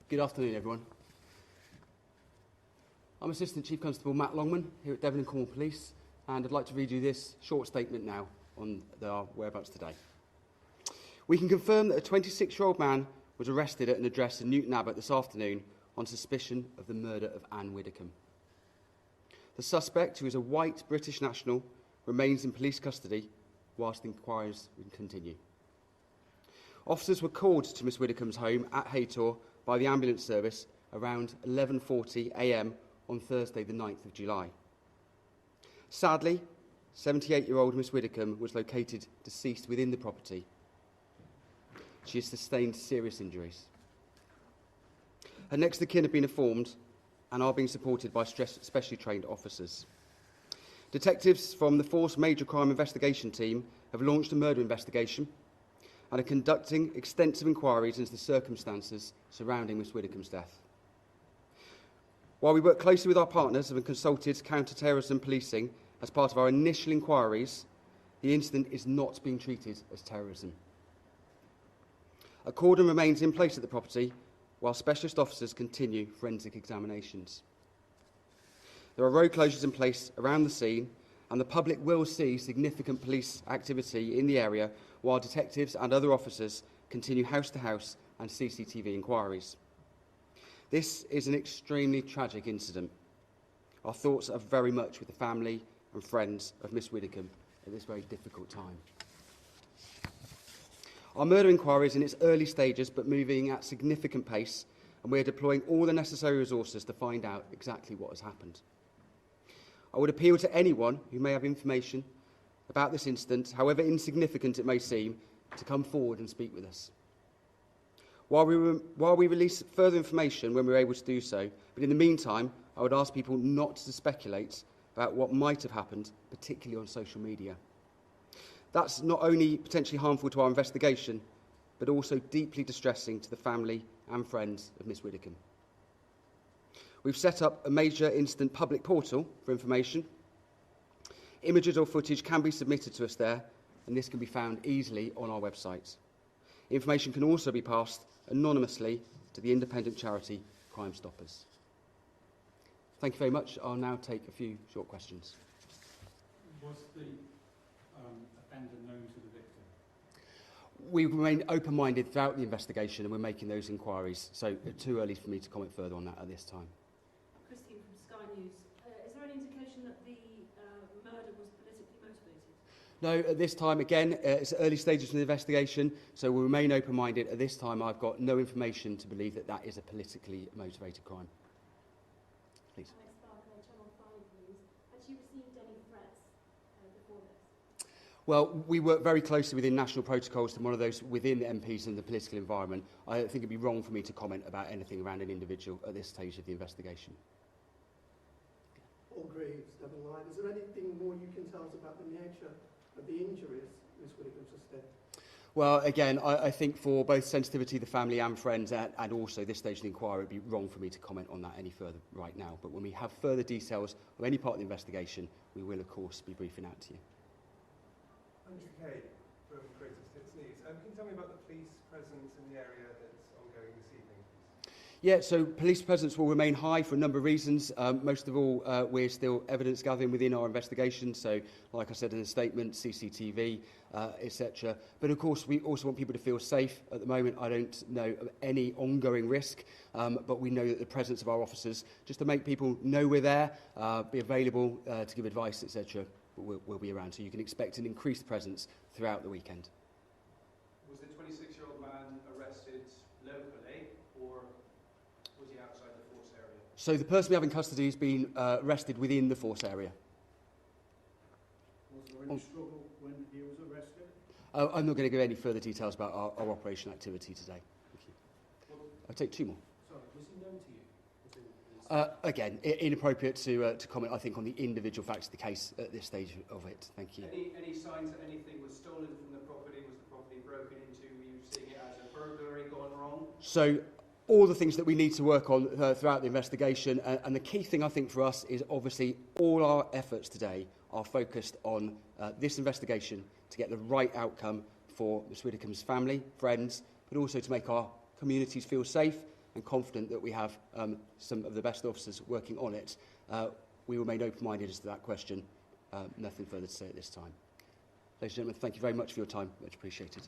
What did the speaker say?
Good afternoon, everyone. I'm Assistant Chief Constable Matt Longman here at Devon and Cornwall Police, and I'd like to read you this short statement now on our whereabouts today. We can confirm that a 26-year-old man was arrested at an address in Newton Abbot this afternoon on suspicion of the murder of Ann Widdecombe. The suspect, who is a white British national, remains in police custody whilst inquiries continue. Officers were called to Miss Widdecombe's home at Haytor by the ambulance service around 11:40 a.m. on Thursday the 9th of July. Sadly, 78-year-old Miss Widdecombe was located deceased within the property. She has sustained serious injuries. Her next of kin have been informed and are being supported by specially trained officers. Detectives from the Force Major Crime Investigation Team have launched a murder investigation and are conducting extensive inquiries into the circumstances surrounding Miss Widdecombe's death. While we work closely with our partners and have consulted counter-terrorism policing as part of our initial inquiries, the incident is not being treated as terrorism. A cordon remains in place at the property while specialist officers continue forensic examinations. There are road closures in place around the scene, and the public will see significant police activity in the area while detectives and other officers continue house-to-house and CCTV inquiries. This is an extremely tragic incident. Our thoughts are very much with the family and friends of Miss Widdecombe at this very difficult time. Our murder inquiry is in its early stages but moving at significant pace, and we are deploying all the necessary resources to find out exactly what has happened. I would appeal to anyone who may have information about this incident, however insignificant it may seem, to come forward and speak with us. While we release further information when we're able to do so, but in the meantime, I would ask people not to speculate about what might have happened, particularly on social media. That's not only potentially harmful to our investigation, but also deeply distressing to the family and friends of Miss Widdecombe. We've set up a major incident public portal for information. Images or footage can be submitted to us there, and this can be found easily on our website. Information can also be passed anonymously to the independent charity Crime Stoppers. Thank you very much. I'll now take a few short questions. Was the offender known to the victim? We remain open-minded throughout the investigation, and we're making those inquiries, so too early for me to comment further on that at this time. Christine from Sky News. Is there any indication that the murder was politically motivated? No, at this time, again, it's early stages of the investigation, so we'll remain open-minded. At this time, I've got no information to believe that that is a politically motivated crime. Please. Alex Barker, Channel 5 News. Had she received any threats before this? Well, we work very closely within national protocols to monitor those within the MPs and the political environment. I think it'd be wrong for me to comment about anything around an individual at this stage of the investigation. Paul Greaves, Devon Line. Is there anything more you can tell us about the nature of the injuries Miss Widdecombe sustained? Well, again, I think for both sensitivity of the family and friends and also this stage of the inquiry, it would be wrong for me to comment on that any further right now. But when we have further details of any part of the investigation, we will, of course, be briefing out to you. Andrew Kay from Creative Sticks News. Can you tell me about the police presence in the area that's ongoing this evening, please? Yeah, so police presence will remain high for a number of reasons. Most of all, we're still evidence gathering within our investigation. So, like I said in the statement, CCTV, etc. But of course, we also want people to feel safe. At the moment, I don't know of any ongoing risk, but we know that the presence of our officers, just to make people know we're there, be available to give advice, etc., will be around. So you can expect an increased presence throughout the weekend. Was the 26-year-old man arrested locally, or was he outside the force area? So the person we have in custody has been arrested within the force area. Was there any struggle when he was arrested? I'm not going to give any further details about our operation activity today. Thank you. I'll take two more. Sorry, was he known to you? Again, inappropriate to comment, I think, on the individual facts of the case at this stage of it. Thank you. Any signs that anything was stolen from the property? Was the property broken into? Were you seeing it as a burglary gone wrong? So, all the things that we need to work on throughout the investigation, and the key thing I think for us is obviously all our efforts today are focused on this investigation to get the right outcome for Miss Widdecombe's family, friends, but also to make our communities feel safe and confident that we have some of the best officers working on it, we remain open-minded as to that question. Nothing further to say at this time. Ladies and gentlemen, thank you very much for your time. Much appreciated.